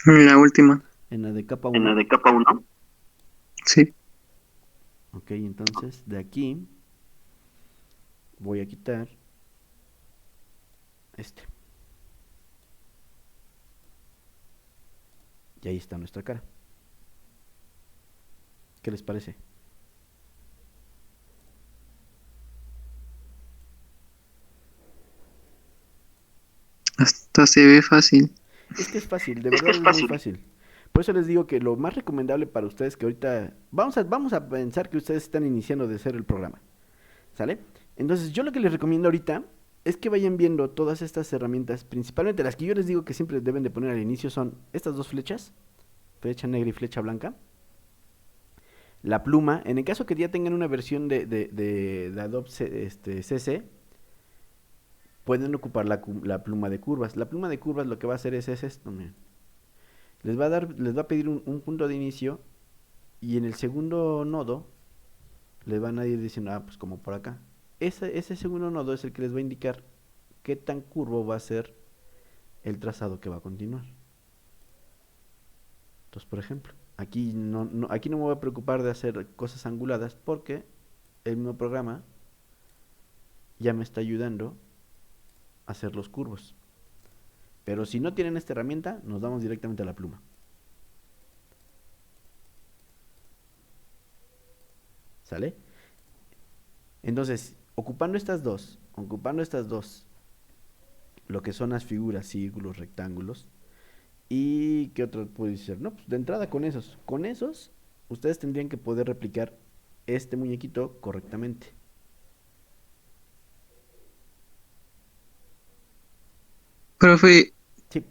La última. En la de capa En la 1. de capa 1. Sí. Ok, entonces de aquí voy a quitar este. Y ahí está nuestra cara. ¿Qué les parece? Hasta se ve fácil. Es que es fácil, de verdad es muy fácil. Por eso les digo que lo más recomendable para ustedes que ahorita... Vamos a pensar que ustedes están iniciando de cero el programa. ¿Sale? Entonces yo lo que les recomiendo ahorita es que vayan viendo todas estas herramientas. Principalmente las que yo les digo que siempre deben de poner al inicio son estas dos flechas. Flecha negra y flecha blanca. La pluma, en el caso que ya tengan una versión de Adobe CC, pueden ocupar la pluma de curvas. La pluma de curvas lo que va a hacer es esto, miren. Les va a pedir un punto de inicio y en el segundo nodo les van a ir diciendo, pues como por acá. Ese segundo nodo es el que les va a indicar qué tan curvo va a ser el trazado que va a continuar. Entonces, por ejemplo, aquí aquí no me voy a preocupar de hacer cosas anguladas porque el mismo programa ya me está ayudando a hacer los curvos. Pero si no tienen esta herramienta, nos vamos directamente a la pluma. ¿Sale? Entonces, ocupando estas dos, lo que son las figuras, círculos, rectángulos, y qué otro puede ser, no, pues de entrada con esos, ustedes tendrían que poder replicar este muñequito correctamente. Profe, Sí.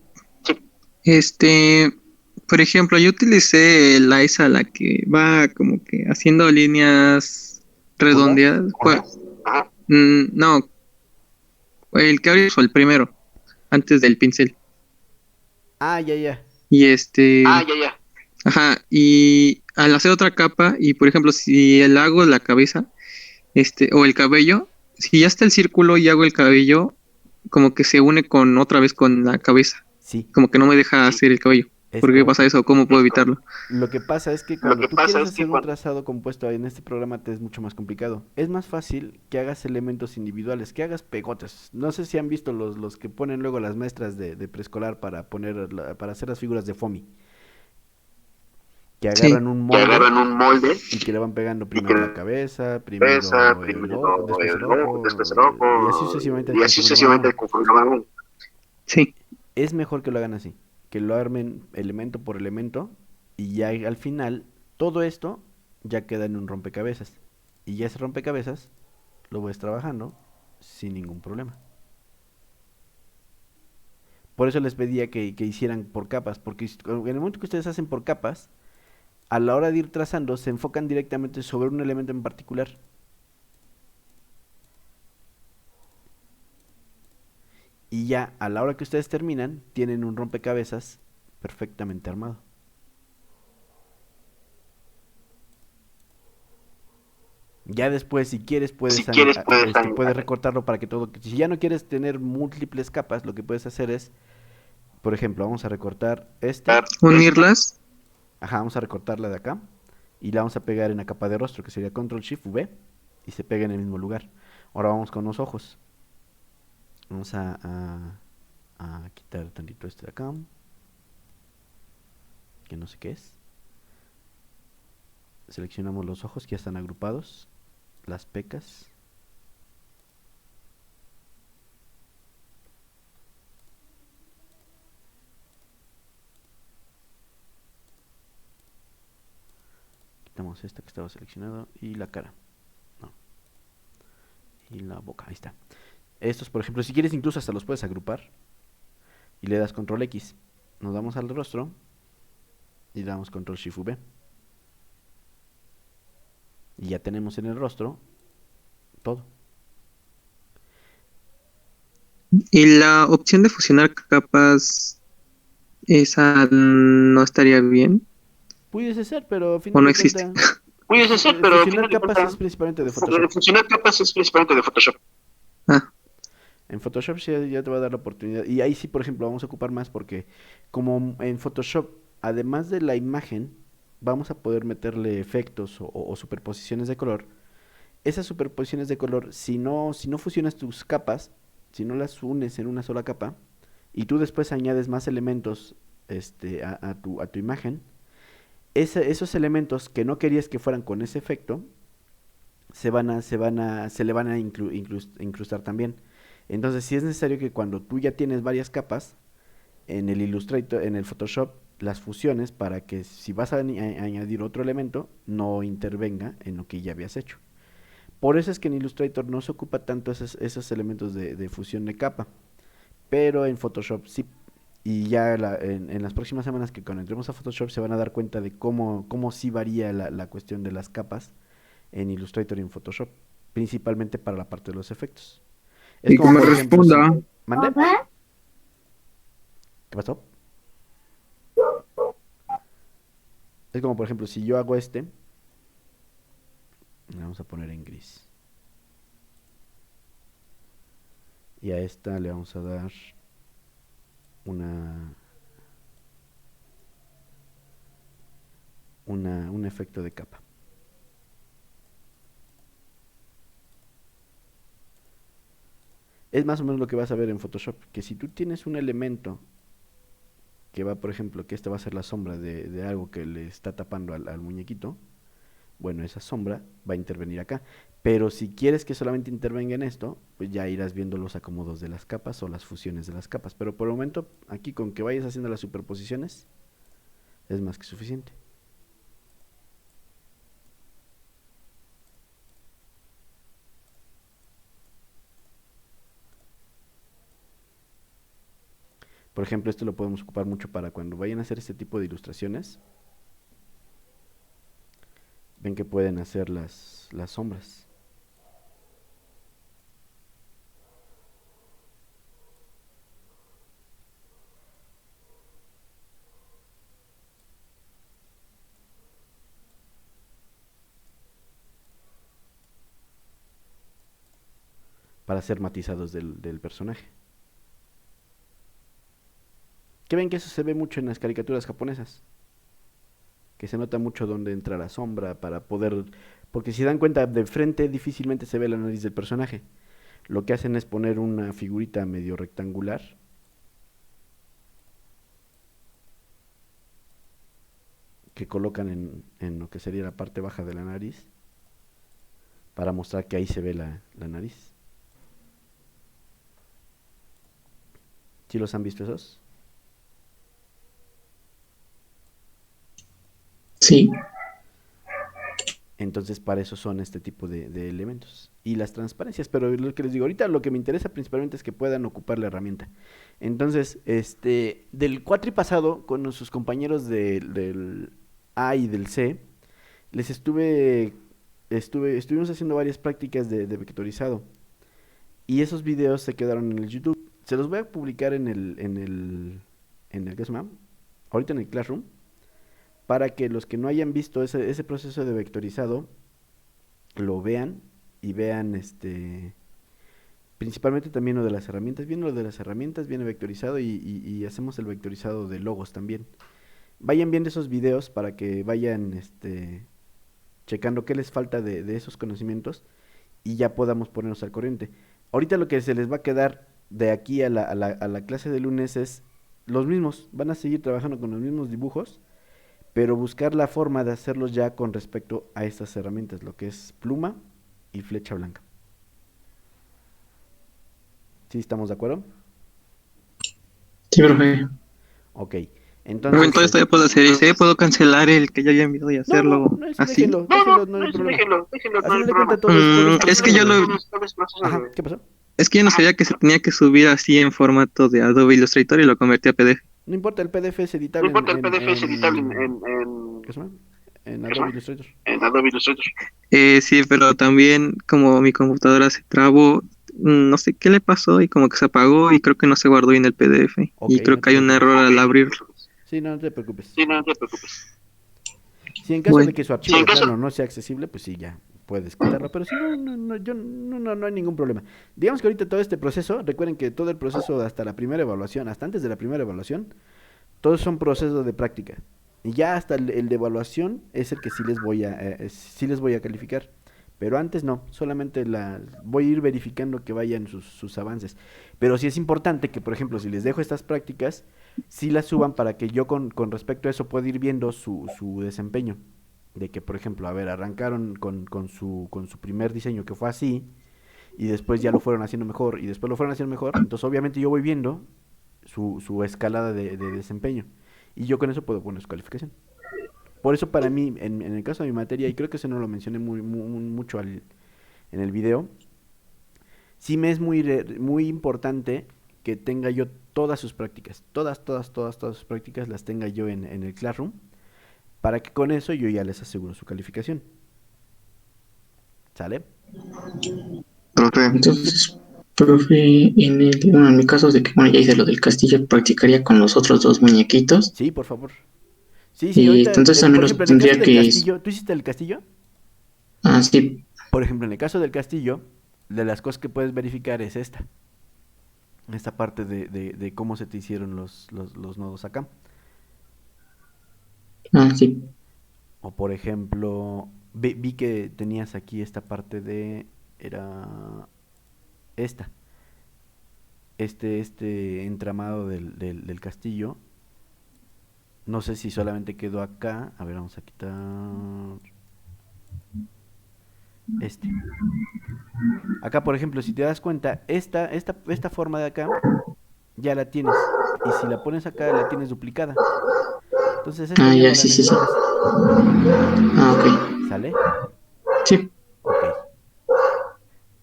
por ejemplo, yo utilicé la esa, la que va como que haciendo líneas redondeadas. No, el que abrió el primero, antes del pincel. Ah, ya. Y ajá, y al hacer otra capa, y por ejemplo, si el hago la cabeza, o el cabello, si ya está el círculo y hago el cabello, como que se une con otra vez con la cabeza, Sí, como que no me deja hacer el cabello. es ¿Por qué correcto. pasa eso? ¿Cómo puedo evitarlo? Lo que pasa es que cuando tú quieres hacer un trazado compuesto en este programa te es mucho más complicado. Es más fácil que hagas elementos individuales, que hagas pegotes. No sé si han visto los que ponen luego las maestras de preescolar para para hacer las figuras de FOMI. Que Sí, agarran un molde y que le van pegando primero la cabeza, primero el ojo, después el ojo, y así sucesivamente conforme lo hagan. sí. Es mejor que lo hagan así, que lo armen elemento por elemento y ya al final todo esto ya queda en un rompecabezas. Y ya ese rompecabezas lo vas trabajando sin ningún problema. Por eso les pedía que hicieran por capas, porque en el momento que ustedes hacen por capas, a la hora de ir trazando se enfocan directamente sobre un elemento en particular. Y ya a la hora que ustedes terminan, tienen un rompecabezas perfectamente armado. Ya después, si quieres, puedes recortarlo para que todo... Si ya no quieres tener múltiples capas, lo que puedes hacer es, por ejemplo, vamos a recortar Unirlas. Ajá, vamos a recortarla de acá. Y la vamos a pegar en la capa de rostro, que sería Control Shift V. Y se pega en el mismo lugar. Ahora vamos con los ojos. Vamos a quitar tantito este de acá. Que no sé qué es. Seleccionamos los ojos que ya están agrupados. Las pecas. Quitamos esta que estaba seleccionado. Y la cara. No. Y la boca. Ahí está. Estos, por ejemplo, si quieres incluso hasta los puedes agrupar. Y le das Control X. Nos vamos al rostro. Y le damos Control Shift V. Y ya tenemos en el rostro todo. Y la opción de fusionar capas, esa no estaría bien. Pudiese ser, pero a ¿O final no de existe? cuentas, puedes hacer, pero al Fusionar final de capas cuentas, es principalmente de Photoshop. funcionar capas es principalmente de Photoshop. Ah, En Photoshop sí ya te va a dar la oportunidad. Y ahí sí, por ejemplo, vamos a ocupar más porque como en Photoshop, además de la imagen, vamos a poder meterle efectos o superposiciones de color. Esas superposiciones de color, si no fusionas tus capas, si no las unes en una sola capa, y tú después añades más elementos a tu imagen, esos elementos que no querías que fueran con ese efecto, se le van a incrustar también. Entonces, si es necesario que cuando tú ya tienes varias capas en el Illustrator, en el Photoshop, las fusiones para que si vas a añadir otro elemento, no intervenga en lo que ya habías hecho. Por eso es que en Illustrator no se ocupa tanto esos elementos de fusión de capa, pero en Photoshop sí. Y ya en las próximas semanas que cuando entremos a Photoshop se van a dar cuenta de cómo sí varía la cuestión de las capas en Illustrator y en Photoshop, principalmente para la parte de los efectos. Es Y que como me por ejemplo, si... responda. ¿Mande? ¿Qué pasó? Es como por ejemplo, si yo hago le vamos a poner en gris. Y a esta le vamos a dar un efecto de capa. Es más o menos lo que vas a ver en Photoshop, que si tú tienes un elemento que va, por ejemplo, que esta va a ser la sombra de algo que le está tapando al muñequito, bueno, esa sombra va a intervenir acá. Pero si quieres que solamente intervenga en esto, pues ya irás viendo los acomodos de las capas o las fusiones de las capas. Pero por el momento, aquí con que vayas haciendo las superposiciones, es más que suficiente. Por ejemplo, esto lo podemos ocupar mucho para cuando vayan a hacer este tipo de ilustraciones. Ven que pueden hacer las sombras. Para ser matizados del personaje. Que ven que eso se ve mucho en las caricaturas japonesas. Que se nota mucho dónde entra la sombra para poder... Porque si dan cuenta, de frente difícilmente se ve la nariz del personaje. Lo que hacen es poner una figurita medio rectangular. Que colocan en lo que sería la parte baja de la nariz. Para mostrar que ahí se ve la nariz. ¿Sí los han visto esos? Sí. Entonces para eso son este tipo de elementos. Y las transparencias, pero lo que les digo, ahorita lo que me interesa principalmente es que puedan ocupar la herramienta. Entonces, del cuatri pasado, con sus compañeros del A y del C, les estuvimos haciendo varias prácticas de vectorizado. Y esos videos se quedaron en el YouTube. Se los voy a publicar ¿qué se llama? Ahorita en el Classroom, para que los que no hayan visto ese proceso de vectorizado lo vean y vean principalmente también lo de las herramientas. Viene lo de las herramientas, viene vectorizado y hacemos el vectorizado de logos también. Vayan viendo esos videos para que vayan checando qué les falta de esos conocimientos y ya podamos ponernos al corriente. Ahorita lo que se les va a quedar de aquí a la clase de lunes es los mismos. Van a seguir trabajando con los mismos dibujos, pero buscar la forma de hacerlos ya con respecto a estas herramientas, lo que es pluma y flecha blanca. ¿Sí estamos de acuerdo? Sí, profe. Ok, pero entonces... entonces todavía puedo hacer ese, puedo cancelar el que ya había enviado y hacerlo eso así. déjenlo, no hay problema. Déjenlo, A no hay final de problema. cuentas todo es Es que yo lo... Ajá, ¿qué pasó? Es que yo no sabía que se tenía que subir así en formato de Adobe Illustrator y lo convertí a PDF. No importa, el PDF es No editable importa, el PDF es editable ¿qué se llama? En Adobe Illustrator. en Adobe Illustrator. Sí, pero también como mi computadora se trabó, no sé qué le pasó y como que se apagó y creo que no se guardó bien el PDF. Ok, Y creo no que te hay un preocupes. error al abrirlo. Sí, no te preocupes. Sí, no te preocupes. Si en caso Bueno. de que su archivo de plano no sea accesible, pues sí, ya puedes quitarlo. Pero si no hay ningún problema. Digamos que ahorita todo este proceso, recuerden que todo el proceso hasta la primera evaluación, hasta antes de la primera evaluación, todos son procesos de práctica. Y ya hasta el de evaluación es el que sí les voy a calificar. Pero antes no, solamente voy a ir verificando que vayan sus avances. Pero sí es importante que, por ejemplo, si les dejo estas prácticas, sí las suban para que yo con respecto a eso pueda ir viendo su desempeño. De que, por ejemplo, a ver, arrancaron con su primer diseño que fue así, y después ya lo fueron haciendo mejor, y después lo fueron haciendo mejor. Entonces, obviamente, yo voy viendo su escalada de desempeño. Y yo con eso puedo poner su calificación. Por eso para mí, en el caso de mi materia, y creo que eso no lo mencioné mucho en el video, sí me es muy importante que tenga yo todas sus prácticas. Todas sus prácticas las tenga yo en el Classroom, para que con eso yo ya les aseguro su calificación. ¿Sale? Profe, Entonces, profe, en mi caso de que, bueno, ya hice lo del castillo, practicaría con los otros dos muñequitos. Sí, por favor. Sí, Y ahorita, entonces también por los ejemplo, en el tendría caso del que... castillo, ¿tú hiciste el castillo? Ah, sí. Por ejemplo, en el caso del castillo, de las cosas que puedes verificar es esta parte de cómo se te hicieron los nodos acá. Ah, sí. O por ejemplo, vi que tenías aquí esta parte era este entramado del castillo. No sé si solamente quedó acá. A ver, vamos a quitar acá, por ejemplo, si te das cuenta, esta forma de acá ya la tienes, y si la pones acá la tienes duplicada. Entonces esta Ah, ya ya, no la sí, sí, sí. necesitas. Ah, ok. ¿Sale? Sí. Ok.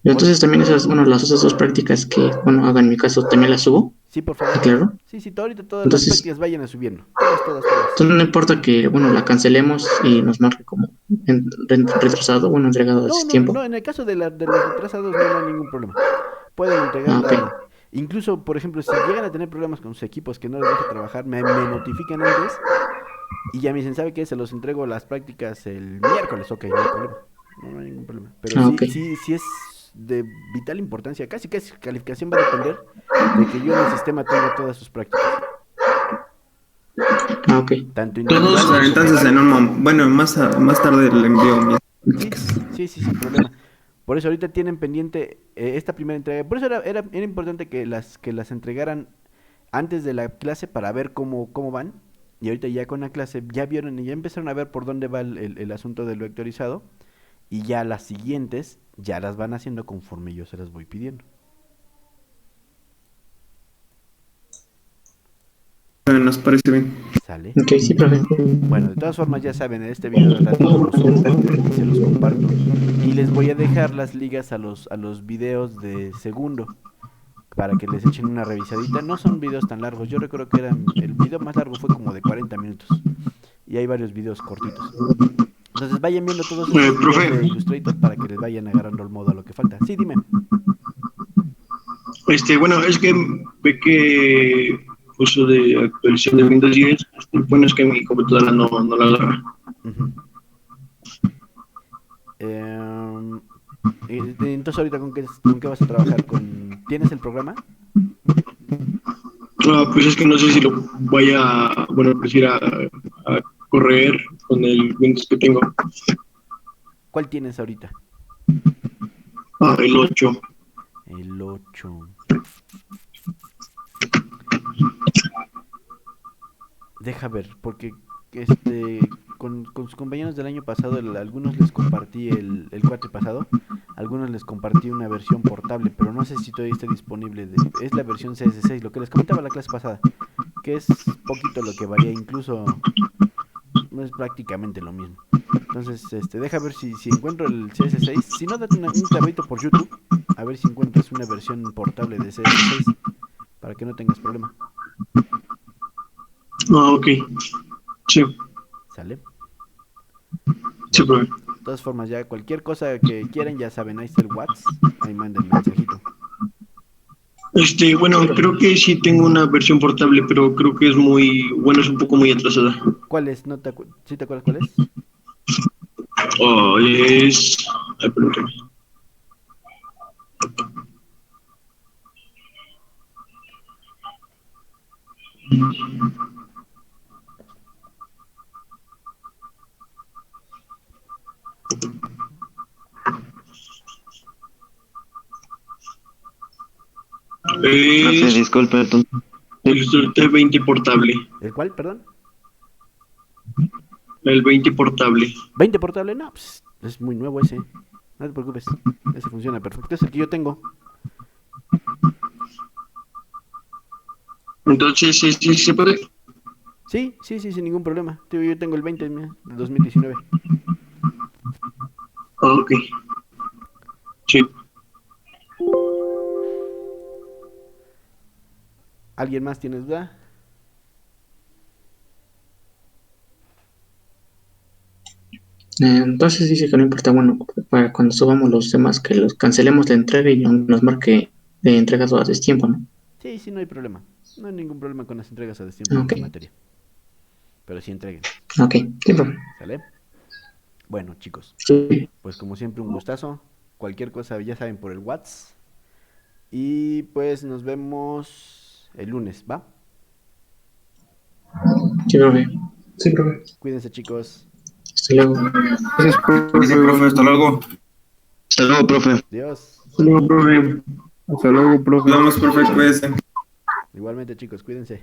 Y entonces también esas, bueno, las otras dos prácticas que, bueno, haga en mi caso, también las subo. Sí, por favor. Claro. Sí, ahorita todas las Entonces, prácticas vayan a subiendo. Todas. entonces no importa que, bueno, la cancelemos y nos marque como retrasado, bueno, entregado No, ese tiempo. en el caso de los retrasados no hay ningún problema. Pueden Ah, entregarla. ok. Incluso, por ejemplo, si llegan a tener problemas con sus equipos que no les deja trabajar, me notifican antes y ya me dicen, ¿sabe qué? Se los entrego las prácticas el miércoles. Ok, no hay problema. No hay ningún problema. Pero Ah, sí, ok. sí es de vital importancia. Casi calificación va a depender de que yo en el sistema tenga todas sus prácticas. Ah, ok. Tanto Todos, individuales como... Entonces, bueno, más tarde le envío mis prácticas. Sí, sin problema. Por eso ahorita tienen pendiente esta primera entrega. Por eso era importante que las entregaran antes de la clase para ver cómo van. Y ahorita ya con la clase ya vieron y ya empezaron a ver por dónde va el asunto del vectorizado. Y ya las siguientes ya las van haciendo conforme yo se las voy pidiendo. Nos parece bien. ¿Sale? Ok, sí, profe. Bueno, de todas formas ya saben, en este video al ratito lo subo y se los comparto. Y les voy a dejar las ligas a los videos de segundo para que les echen una revisadita. No son videos tan largos, yo recuerdo que el video más largo fue como de 40 minutos. Y hay varios videos cortitos. Entonces vayan viendo todos estos videos profe. de Illustrator para que les vayan agarrando el modo a lo que falta. Sí, dime. Bueno, es que ve que uso de actualización de Windows 10, bueno, es que mi computadora no la agarra. Ujú. Entonces ahorita ¿con qué vas a trabajar? ¿Tienes el programa? Pues es que no sé si lo vaya, bueno, pues ir a correr con el Windows que tengo. ¿Cuál tienes ahorita? El 8. El 8. Deja ver, porque con sus compañeros del año pasado, algunos les compartí el cuatri pasado, algunos les compartí una versión portable, pero no sé si todavía está disponible. Es la versión CS6, lo que les comentaba la clase pasada, que es poquito lo que varía, incluso no es prácticamente lo mismo. Entonces, deja ver si encuentro el CS6. Si no, date un clavito por YouTube, a ver si encuentras una versión portable de CS6, para que no tengas problema. Ok. Sí. ¿Sale? Sí, profe. De todas formas, ya cualquier cosa que quieran, ya saben, ahí está el WhatsApp, ahí manden mensajito. Bueno, creo que sí tengo una versión portable, pero creo que es un poco muy atrasada. ¿Cuál es? ¿Sí te acuerdas cuál es? Oh, es... Ay, permíteme. Profe, Es disculpe, entonces. el T20 portable. ¿El cuál, perdón? El 20 portable. ¿20 portable? No, pues es muy nuevo ese. No te preocupes. Ese funciona perfecto. Es el que yo tengo. Entonces, sí, se puede. Sí, sin ningún problema. Tío, yo tengo el 20, mira, del 2019. Ok. Sí. ¿Alguien más tiene duda? Entonces dice que no importa, bueno, para cuando subamos los demás, que los cancelemos la entrega y nos marque de entregas a destiempo, ¿no? Sí, no hay problema. No hay ningún problema con las entregas a destiempo Ok, de materia. Pero sí entreguen. ok, sí, profe. ¿Sale? Bueno, chicos. Sí, Pues como siempre, un gustazo. Cualquier cosa ya saben por el WhatsApp. Y pues nos vemos el lunes, ¿va? sí, profe. Sí, profe. Cuídense, chicos. Hasta luego. Gracias, Dice, profe, hasta luego. Hasta luego, profe. Adiós. Hasta luego, profe. Hasta luego, profe. Nos vemos, profe, cuídense. Igualmente, chicos, cuídense.